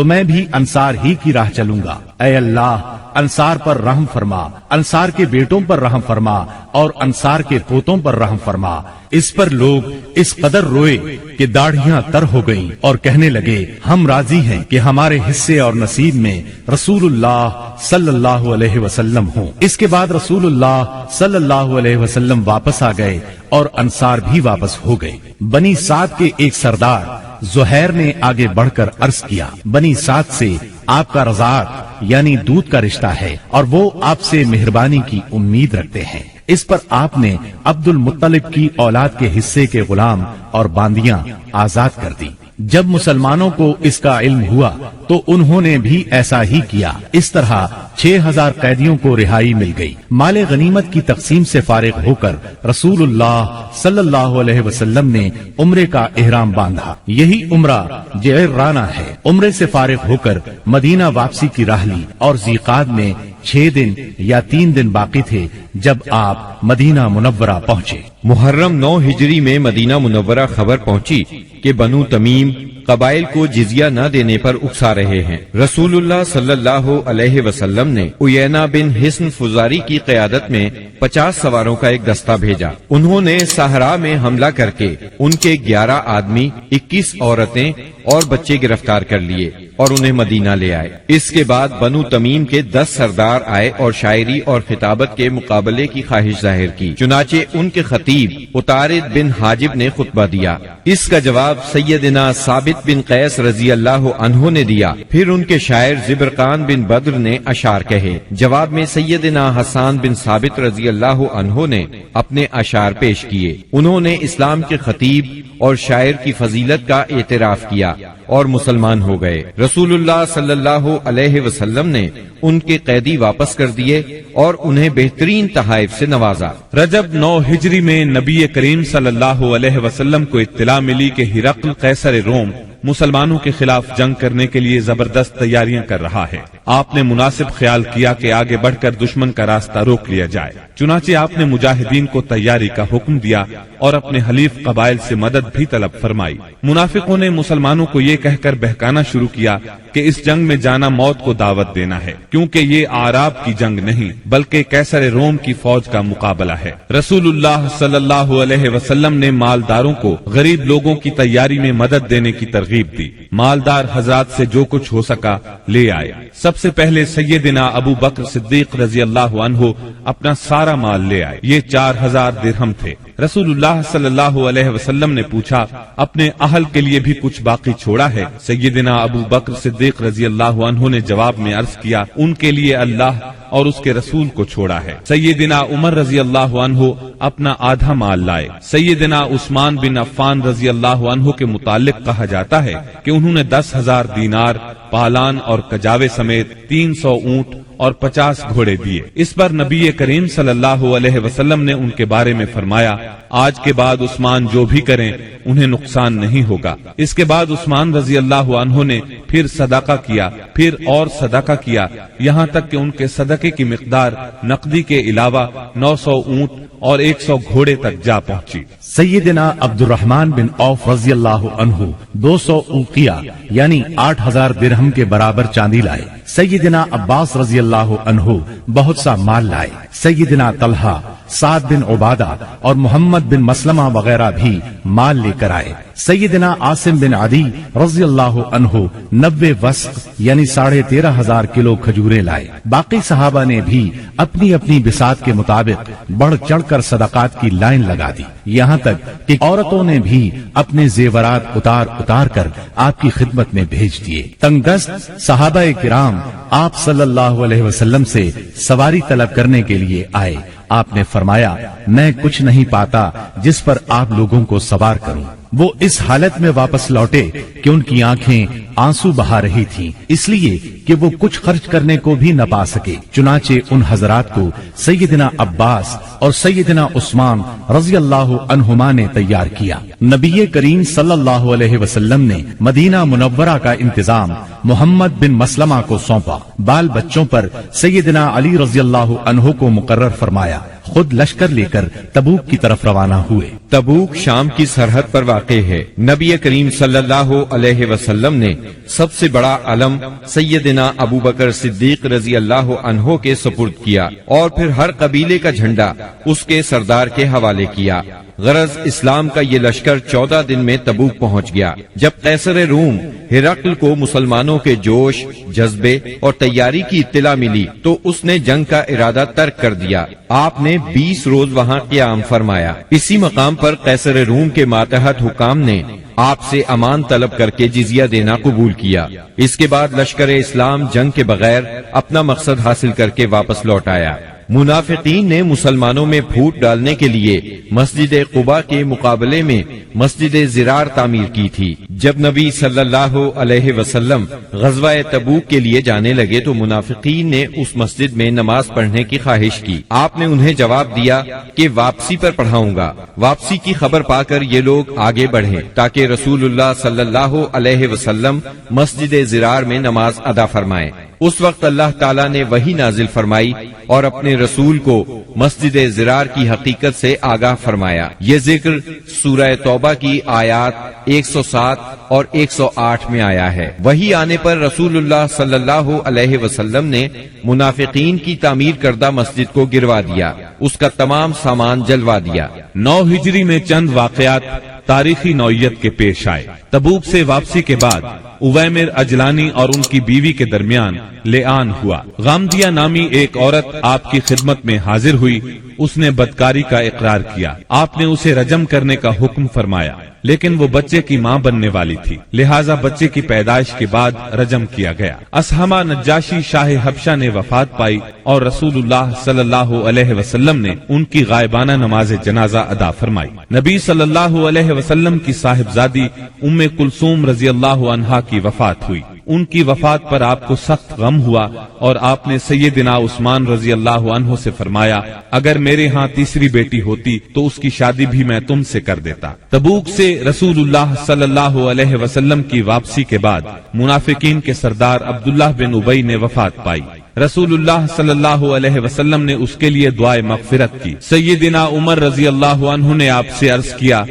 تو میں بھی انصار ہی کی راہ چلوں گا۔ اے اللہ انصار پر رحم فرما، انصار کے بیٹوں پر رحم فرما اور انصار کے پوتوں پر رحم فرما۔ اس پر لوگ اس قدر روئے کہ داڑھیاں تر ہو گئیں اور کہنے لگے ہم راضی ہیں کہ ہمارے حصے اور نصیب میں رسول اللہ صلی اللہ علیہ وسلم ہوں۔ اس کے بعد رسول اللہ صلی اللہ علیہ وسلم واپس آ گئے اور انصار بھی واپس ہو گئے۔ بنی سعد کے ایک سردار زہیر نے آگے بڑھ کر عرض کیا، بنی سعد سے آپ کا رضاعت یعنی دودھ کا رشتہ ہے اور وہ آپ سے مہربانی کی امید رکھتے ہیں۔ اس پر آپ نے عبد المطلب کی اولاد کے حصے کے غلام اور باندیاں آزاد کر دی۔ جب مسلمانوں کو اس کا علم ہوا تو انہوں نے بھی ایسا ہی کیا۔ اس طرح 6000 قیدیوں کو رہائی مل گئی۔ مال غنیمت کی تقسیم سے فارغ ہو کر رسول اللہ صلی اللہ علیہ وسلم نے عمرے کا احرام باندھا۔ یہی عمرہ جعرانہ ہے۔ عمرے سے فارغ ہو کر مدینہ واپسی کی راہ لی اور ذیقعد میں 6 دن یا 3 دن باقی تھے جب آپ مدینہ منورہ پہنچے۔ محرم 9 ہجری میں مدینہ منورہ خبر پہنچی کہ بنو تمیم قبائل کو جزیہ نہ دینے پر اکسا رہے ہیں۔ رسول اللہ صلی اللہ علیہ وسلم نے عیینہ بن حصن فزاری کی قیادت میں 50 سواروں کا ایک دستہ بھیجا۔ انہوں نے صحرا میں حملہ کر کے ان کے 11 آدمی، 21 عورتیں اور بچے گرفتار کر لیے اور انہیں مدینہ لے آئے۔ اس کے بعد بنو تمیم کے 10 سردار آئے اور شاعری اور خطابت کے مقابلے کی خواہش ظاہر کی۔ چنانچہ ان کے خطیب اتارد بن حاجب نے خطبہ دیا۔ اس کا جواب سیدنا ثابت بن قیس رضی اللہ عنہ نے دیا۔ پھر ان کے شاعر زبرقان بن بدر نے اشعار کہے۔ جواب میں سیدنا حسان بن ثابت رضی اللہ عنہ نے اپنے اشعار پیش کیے۔ انہوں نے اسلام کے خطیب اور شاعر کی فضیلت کا اعتراف کیا اور مسلمان ہو گئے۔ رسول اللہ صلی اللہ علیہ وسلم نے ان کے قیدی واپس کر دیے اور انہیں بہترین تحائف سے نوازا۔ رجب 9 ہجری میں نبی کریم صلی اللہ علیہ وسلم کو اطلاع ملی کہ ہرقل قیصر روم مسلمانوں کے خلاف جنگ کرنے کے لیے زبردست تیاریاں کر رہا ہے۔ آپ نے مناسب خیال کیا کہ آگے بڑھ کر دشمن کا راستہ روک لیا جائے۔ چنانچہ آپ نے مجاہدین کو تیاری کا حکم دیا اور اپنے حلیف قبائل سے مدد بھی طلب فرمائی۔ منافقوں نے مسلمانوں کو یہ کہہ کر بہکانا شروع کیا کہ اس جنگ میں جانا موت کو دعوت دینا ہے، کیونکہ یہ اعراب کی جنگ نہیں بلکہ قیصر روم کی فوج کا مقابلہ ہے۔ رسول اللہ صلی اللہ علیہ وسلم نے مالداروں کو غریب لوگوں کی تیاری میں مدد دینے کی ترغیب دی۔ مالدار حضرات سے جو کچھ ہو سکا لے آئے۔ سب سے پہلے سیدنا ابو بکر صدیق رضی اللہ عنہ اپنا سارا مال لے آئے۔ یہ 4000 درہم تھے۔ رسول اللہ صلی اللہ علیہ وسلم نے پوچھا اپنے اہل کے لیے بھی کچھ باقی چھوڑا ہے؟ سیدنا ابو بکر صدیق رضی اللہ عنہ نے جواب میں عرض کیا ان کے لیے اللہ اور اس کے رسول کو چھوڑا ہے۔ سیدنا عمر رضی اللہ عنہ اپنا آدھا مال لائے۔ سیدنا عثمان بن عفان رضی اللہ عنہ کے متعلق کہا جاتا ہے کہ انہوں نے 10,000 دینار، پالان اور کجاوے سمیت 300 اونٹ اور 50 گھوڑے دیے۔ اس پر نبی کریم صلی اللہ علیہ وسلم نے ان کے بارے میں فرمایا آج کے بعد عثمان جو بھی کریں انہیں نقصان نہیں ہوگا۔ اس کے بعد عثمان رضی اللہ عنہ نے پھر صدقہ کیا، پھر اور صدقہ کیا، یہاں تک کہ ان کے صدقے کی مقدار نقدی کے علاوہ 900 اونٹ اور 100 گھوڑے تک جا پہنچی۔ سیدنا عبد الرحمن بن عوف رضی اللہ عنہ 200 اوقیہ یعنی 8000 درہم کے برابر چاندی لائے۔ سیدنا عباس رضی اللہ عنہ بہت سا مال لائے۔ سیدنا طلحہ، سعد بن عبادہ اور محمد بن مسلمہ وغیرہ بھی مال لے کر آئے۔ سیدنا عاصم بن عدی رضی اللہ عنہ 90 وسق یعنی 13,500 کلو کھجورے لائے۔ باقی صحابہ نے بھی اپنی اپنی بساط کے مطابق بڑھ چڑھ کر صدقات کی لائن لگا دی، یہاں تک کہ عورتوں نے بھی اپنے زیورات اتار اتار کر آپ کی خدمت میں بھیج دیے۔ تنگ دست صحابہ کرام آپ صلی اللہ علیہ وسلم سے سواری طلب کرنے کے لیے آئے۔ آپ نے فرمایا میں کچھ نہیں پاتا جس پر آپ لوگوں کو سوار کروں۔ وہ اس حالت میں واپس لوٹے کہ ان کی آنکھیں آنسو بہا رہی تھیں، اس لیے کہ وہ کچھ خرچ کرنے کو بھی نہ پا سکے۔ چنانچہ ان حضرات کو سیدنا عباس اور سیدنا عثمان رضی اللہ عنہما نے تیار کیا۔ نبی کریم صلی اللہ علیہ وسلم نے مدینہ منورہ کا انتظام محمد بن مسلمہ کو سونپا۔ بال بچوں پر سیدنا علی رضی اللہ عنہ کو مقرر فرمایا۔ خود لشکر لے کر تبوک کی طرف روانہ ہوئے۔ تبوک شام کی سرحد پر واقع ہے۔ نبی کریم صلی اللہ علیہ وسلم نے سب سے بڑا علم سیدنا ابو بکر صدیق رضی اللہ عنہ کے سپرد کیا اور پھر ہر قبیلے کا جھنڈا اس کے سردار کے حوالے کیا۔ غرض اسلام کا یہ لشکر 14 دن میں تبوک پہنچ گیا۔ جب قیصر روم ہرقل کو مسلمانوں کے جوش، جذبے اور تیاری کی اطلاع ملی تو اس نے جنگ کا ارادہ ترک کر دیا۔ آپ نے 20 روز وہاں قیام فرمایا۔ اسی مقام پر قیصر روم کے ماتحت حکام نے آپ سے امان طلب کر کے جزیہ دینا قبول کیا۔ اس کے بعد لشکر اسلام جنگ کے بغیر اپنا مقصد حاصل کر کے واپس لوٹ آیا۔ منافقین نے مسلمانوں میں پھوٹ ڈالنے کے لیے مسجد قباء کے مقابلے میں مسجد زرار تعمیر کی تھی۔ جب نبی صلی اللہ علیہ وسلم غزوہ تبوک کے لیے جانے لگے تو منافقین نے اس مسجد میں نماز پڑھنے کی خواہش کی۔ آپ نے انہیں جواب دیا کہ واپسی پر پڑھاؤں گا۔ واپسی کی خبر پا کر یہ لوگ آگے بڑھے تاکہ رسول اللہ صلی اللہ علیہ وسلم مسجد زرار میں نماز ادا فرمائیں۔ اس وقت اللہ تعالیٰ نے وحی نازل فرمائی اور اپنے رسول کو مسجد زرار کی حقیقت سے آگاہ فرمایا۔ یہ ذکر سورہ توبہ کی آیات 107 اور 108 میں آیا ہے۔ وحی آنے پر رسول اللہ صلی اللہ علیہ وسلم نے منافقین کی تعمیر کردہ مسجد کو گروا دیا، اس کا تمام سامان جلوا دیا۔ 9 ہجری میں چند واقعات تاریخی نوعیت کے پیش آئے۔ تبوک سے واپسی کے بعد اویمر اجلانی اور ان کی بیوی کے درمیان لعان ہوا۔ غامدیہ نامی ایک عورت آپ کی خدمت میں حاضر ہوئی، اس نے بدکاری کا اقرار کیا۔ آپ نے اسے رجم کرنے کا حکم فرمایا، لیکن وہ بچے کی ماں بننے والی تھی، لہٰذا بچے کی پیدائش کے بعد رجم کیا گیا۔ اسحمہ نجاشی شاہ حبشہ نے وفات پائی اور رسول اللہ صلی اللہ علیہ وسلم نے ان کی غائبانہ نماز جنازہ ادا فرمائی۔ نبی صلی اللہ علیہ وسلم کی صاحبزادی ام کلثوم رضی اللہ عنہا کی وفات ہوئی۔ ان کی وفات پر آپ کو سخت غم ہوا اور آپ نے سیدنا عثمان رضی اللہ عنہ سے فرمایا، اگر میرے ہاں تیسری بیٹی ہوتی تو اس کی شادی بھی میں تم سے کر دیتا۔ تبوک سے رسول اللہ صلی اللہ علیہ وسلم کی واپسی کے بعد منافقین کے سردار عبداللہ بن ابی نے وفات پائی۔ رسول اللہ صلی اللہ علیہ وسلم نے اس کے لیے دعائے مغفرت کی۔ سیدنا عمر رضی اللہ عنہ نے آپ سے عرض کیا،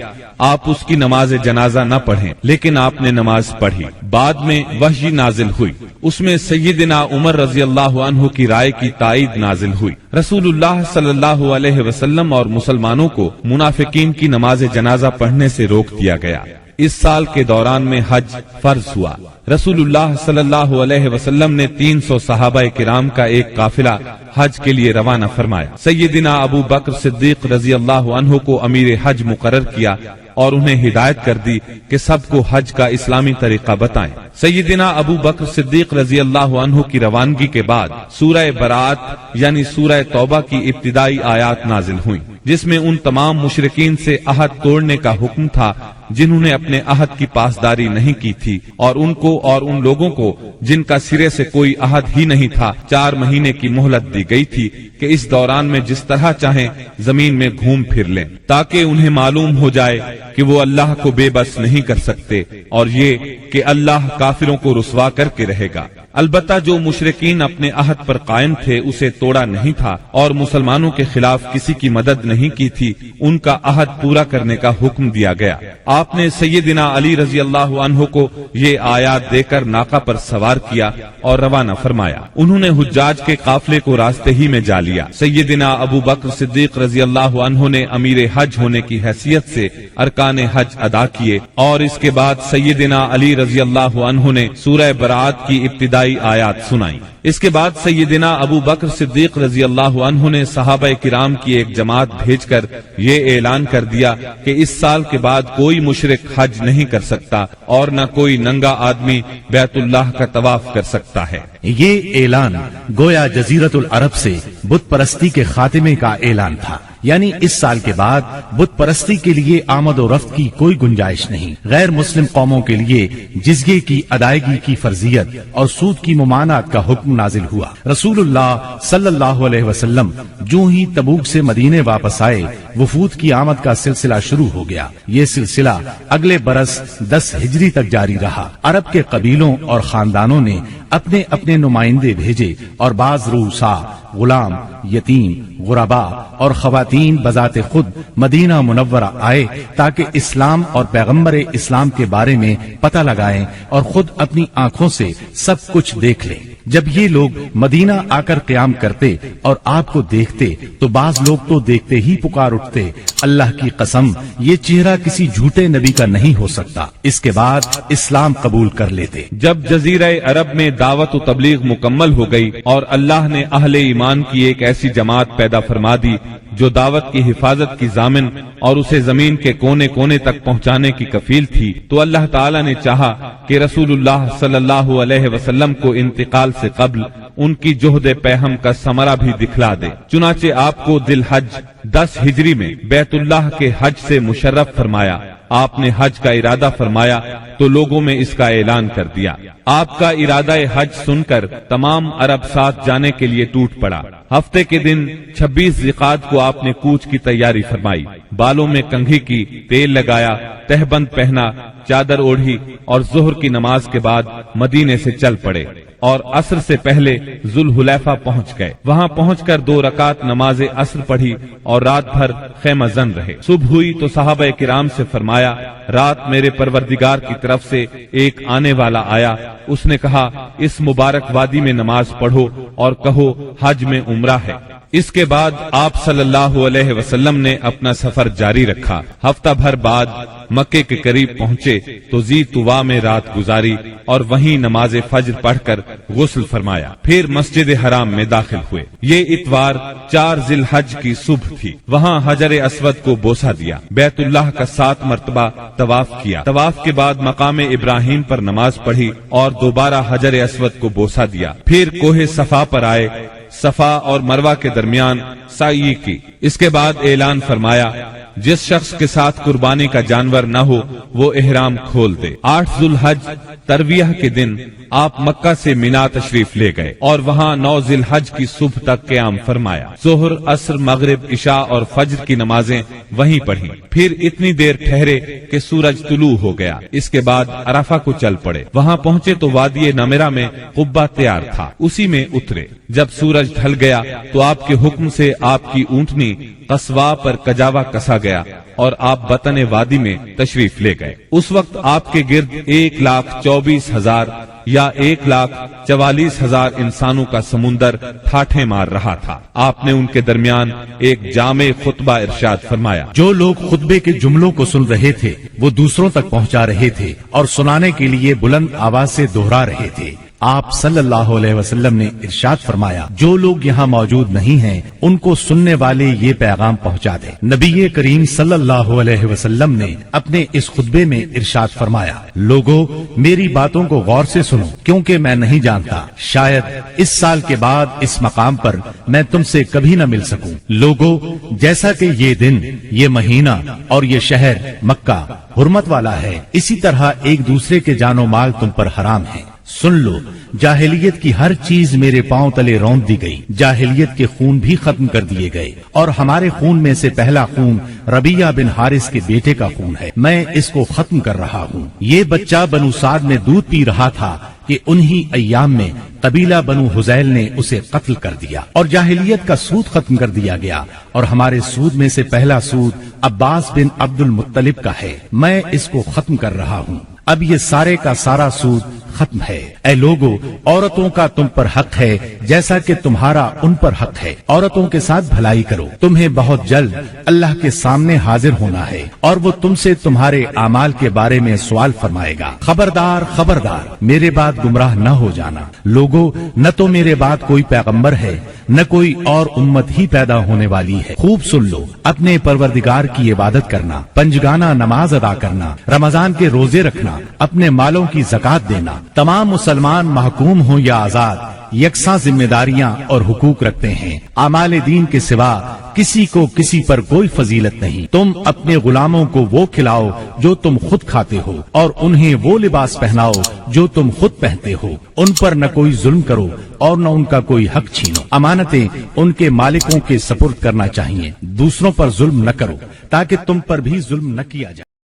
آپ اس کی نماز جنازہ نہ پڑھیں، لیکن آپ نے نماز پڑھی۔ بعد میں وحی نازل ہوئی، اس میں سیدنا عمر رضی اللہ عنہ کی رائے کی تائید نازل ہوئی۔ رسول اللہ صلی اللہ علیہ وسلم اور مسلمانوں کو منافقین کی نماز جنازہ پڑھنے سے روک دیا گیا۔ اس سال کے دوران میں حج فرض ہوا۔ رسول اللہ صلی اللہ علیہ وسلم نے 300 صحابہ کرام کا ایک قافلہ حج کے لیے روانہ فرمایا۔ سیدنا ابو بکر صدیق رضی اللہ عنہ کو امیر حج مقرر کیا اور انہیں ہدایت کر دی کہ سب کو حج کا اسلامی طریقہ بتائیں۔ سیدنا ابو بکر صدیق رضی اللہ عنہ کی روانگی کے بعد سورہ برات یعنی سورہ توبہ کی ابتدائی آیات نازل ہوئیں، جس میں ان تمام مشرکین سے عہد توڑنے کا حکم تھا جنہوں نے اپنے عہد کی پاسداری نہیں کی تھی، اور ان کو اور ان لوگوں کو جن کا سرے سے کوئی عہد ہی نہیں تھا 4 مہینے کی مہلت دی گئی تھی کہ اس دوران میں جس طرح چاہیں زمین میں گھوم پھر لیں، تاکہ انہیں معلوم ہو جائے کہ وہ اللہ کو بے بس نہیں کر سکتے، اور یہ کہ اللہ کافروں کو رسوا کر کے رہے گا۔ البتہ جو مشرکین اپنے عہد پر قائم تھے اسے توڑا نہیں تھا اور مسلمانوں کے خلاف کسی کی مدد نہیں کی تھی، ان کا عہد پورا کرنے کا حکم دیا گیا۔ آپ نے سیدنا علی رضی اللہ عنہ کو یہ آیات دے کر ناقہ پر سوار کیا اور روانہ فرمایا۔ انہوں نے حجاج کے قافلے کو راستے ہی میں جا لیا۔ سیدنا ابو بکر صدیق رضی اللہ عنہ نے امیر حج ہونے کی حیثیت سے ارکان حج ادا کیے، اور اس کے بعد سیدنا علی رضی اللہ عنہ نے سورہ برات کی ابتدائی آیات سنائیں۔ اس کے بعد سیدنا ابو بکر صدیق رضی اللہ عنہ نے صحابہ کرام کی ایک جماعت بھیج کر یہ اعلان کر دیا کہ اس سال کے بعد کوئی مشرک حج نہیں کر سکتا اور نہ کوئی ننگا آدمی بیت اللہ کا طواف کر سکتا ہے۔ یہ اعلان گویا جزیرت العرب سے بت پرستی کے خاتمے کا اعلان تھا، یعنی اس سال کے بعد بت پرستی کے لیے آمد و رفت کی کوئی گنجائش نہیں۔ غیر مسلم قوموں کے لیے جزیے کی ادائیگی کی فرضیت اور سود کی ممانعت کا حکم نازل ہوا۔ رسول اللہ صلی اللہ علیہ وسلم جو ہی تبوک سے مدینے واپس آئے، وفود کی آمد کا سلسلہ شروع ہو گیا۔ یہ سلسلہ اگلے برس 10 ہجری تک جاری رہا۔ عرب کے قبیلوں اور خاندانوں نے اپنے اپنے نمائندے بھیجے اور بعض روسا، غلام، یتیم، غربا اور خواتین بذات خود مدینہ منورہ آئے تاکہ اسلام اور پیغمبر اسلام کے بارے میں پتہ لگائیں اور خود اپنی آنکھوں سے سب کچھ دیکھ لیں۔ جب یہ لوگ مدینہ آ کر قیام کرتے اور آپ کو دیکھتے تو بعض لوگ تو دیکھتے ہی پکار اٹھتے، اللہ کی قسم یہ چہرہ کسی جھوٹے نبی کا نہیں ہو سکتا۔ اس کے بعد اسلام قبول کر لیتے۔ جب جزیرہ عرب میں دعوت و تبلیغ مکمل ہو گئی اور اللہ نے اہل ایمان کی ایک ایسی جماعت پیدا فرما دی جو دعوت کی حفاظت کی ضامن اور اسے زمین کے کونے کونے تک پہنچانے کی کفیل تھی، تو اللہ تعالی نے چاہا کہ رسول اللہ صلی اللہ علیہ وسلم کو انتقال سے قبل ان کی جہد پیہم کا ثمرہ بھی دکھلا دے۔ چنانچہ آپ کو ذی الحج 10 ہجری میں بیت اللہ کے حج سے مشرف فرمایا۔ آپ نے حج کا ارادہ فرمایا تو لوگوں میں اس کا اعلان کر دیا۔ آپ کا ارادہ حج سن کر تمام عرب ساتھ جانے کے لیے ٹوٹ پڑا۔ ہفتے کے دن 26 ذیقعد کو آپ نے کوچ کی تیاری فرمائی، بالوں میں کنگھی کی، تیل لگایا، تہبند پہنا، چادر اوڑھی اور ظہر کی نماز کے بعد مدینے سے چل پڑے اور عصر سے پہلے ذوالحلیفہ پہنچ گئے۔ وہاں پہنچ کر 2 رکعت نماز عصر پڑھی اور رات بھر خیمہ زن رہے۔ صبح ہوئی تو صحابہ کرام سے فرمایا، رات میرے پروردگار کی طرف سے ایک آنے والا آیا، اس نے کہا اس مبارک وادی میں نماز پڑھو اور کہو حج میں عمرہ ہے۔ اس کے بعد آپ صلی اللہ علیہ وسلم نے اپنا سفر جاری رکھا۔ ہفتہ بھر بعد مکے کے قریب پہنچے تو ذی طوا میں رات گزاری اور وہیں نماز فجر پڑھ کر غسل فرمایا، پھر مسجد حرام میں داخل ہوئے۔ یہ اتوار 4 ذی الحج کی صبح تھی۔ وہاں حجر اسود کو بوسہ دیا، بیت اللہ کا 7 مرتبہ طواف کیا۔ طواف کے بعد مقام ابراہیم پر نماز پڑھی اور دوبارہ حجر اسود کو بوسہ دیا، پھر کوہ صفا پر آئے، صفا اور مروہ کے درمیان سعی کی۔ اس کے بعد اعلان فرمایا جس شخص کے ساتھ قربانی کا جانور نہ ہو وہ احرام کھول دے۔ 8 ذی الحج ترویہ کے دن آپ مکہ سے مینا تشریف لے گئے اور وہاں 9 ذی الحج کی صبح تک قیام فرمایا۔ ظہر، عصر، مغرب، عشاء اور فجر کی نمازیں وہیں پڑھی، پھر اتنی دیر ٹھہرے کہ سورج طلوع ہو گیا۔ اس کے بعد عرفہ کو چل پڑے۔ وہاں پہنچے تو وادی نمرہ میں قبہ تیار تھا، اسی میں اترے۔ جب سورج ڈھل گیا تو آپ کے حکم سے آپ کی اونٹنی قصواء پر کجاوا کسا گیا اور آپ بطن وادی میں تشریف لے گئے۔ اس وقت آپ کے گرد 1,24,000 یا 1,44,000 انسانوں کا سمندر ٹھاٹھے مار رہا تھا۔ آپ نے ان کے درمیان ایک جامع خطبہ ارشاد فرمایا۔ جو لوگ خطبے کے جملوں کو سن رہے تھے وہ دوسروں تک پہنچا رہے تھے اور سنانے کے لیے بلند آواز سے دہرا رہے تھے۔ آپ صلی اللہ علیہ وسلم نے ارشاد فرمایا، جو لوگ یہاں موجود نہیں ہیں ان کو سننے والے یہ پیغام پہنچا دیں۔ نبی کریم صلی اللہ علیہ وسلم نے اپنے اس خطبے میں ارشاد فرمایا، لوگو میری باتوں کو غور سے سنو کیونکہ میں نہیں جانتا، شاید اس سال کے بعد اس مقام پر میں تم سے کبھی نہ مل سکوں۔ لوگو جیسا کہ یہ دن، یہ مہینہ اور یہ شہر مکہ حرمت والا ہے، اسی طرح ایک دوسرے کے جان و مال تم پر حرام ہے۔ سن لو، جاہلیت کی ہر چیز میرے پاؤں تلے روند دی گئی، جاہلیت کے خون بھی ختم کر دیے گئے اور ہمارے خون میں سے پہلا خون ربیعہ بن حارث کے بیٹے کا خون ہے، میں اس کو ختم کر رہا ہوں۔ یہ بچہ بنو سعد میں دودھ پی رہا تھا کہ انہی ایام میں قبیلہ بنو حذیل نے اسے قتل کر دیا اور جاہلیت کا سود ختم کر دیا گیا، اور ہمارے سود میں سے پہلا سود عباس بن عبد المطلب کا ہے، میں اس کو ختم کر رہا ہوں۔ اب یہ سارے کا سارا سود ختم ہے۔ اے لوگو، عورتوں کا تم پر حق ہے جیسا کہ تمہارا ان پر حق ہے، عورتوں کے ساتھ بھلائی کرو، تمہیں بہت جلد اللہ کے سامنے حاضر ہونا ہے اور وہ تم سے تمہارے اعمال کے بارے میں سوال فرمائے گا۔ خبردار خبردار، میرے بعد گمراہ نہ ہو جانا۔ لوگو، نہ تو میرے بعد کوئی پیغمبر ہے نہ کوئی اور امت ہی پیدا ہونے والی ہے۔ خوب سن لو، اپنے پروردگار کی عبادت کرنا، پنجگانہ نماز ادا کرنا، رمضان کے روزے رکھنا، اپنے مالوں کی زکات دینا، تمام مسلمان محکوم ہوں یا آزاد یکساں ذمہ داریاں اور حقوق رکھتے ہیں۔ اعمال دین کے سوا کسی کو کسی پر کوئی فضیلت نہیں۔ تم اپنے غلاموں کو وہ کھلاؤ جو تم خود کھاتے ہو اور انہیں وہ لباس پہناؤ جو تم خود پہنتے ہو۔ ان پر نہ کوئی ظلم کرو اور نہ ان کا کوئی حق چھینو۔ امانتیں ان کے مالکوں کے سپرد کرنا چاہیے، دوسروں پر ظلم نہ کرو تاکہ تم پر بھی ظلم نہ کیا جائے۔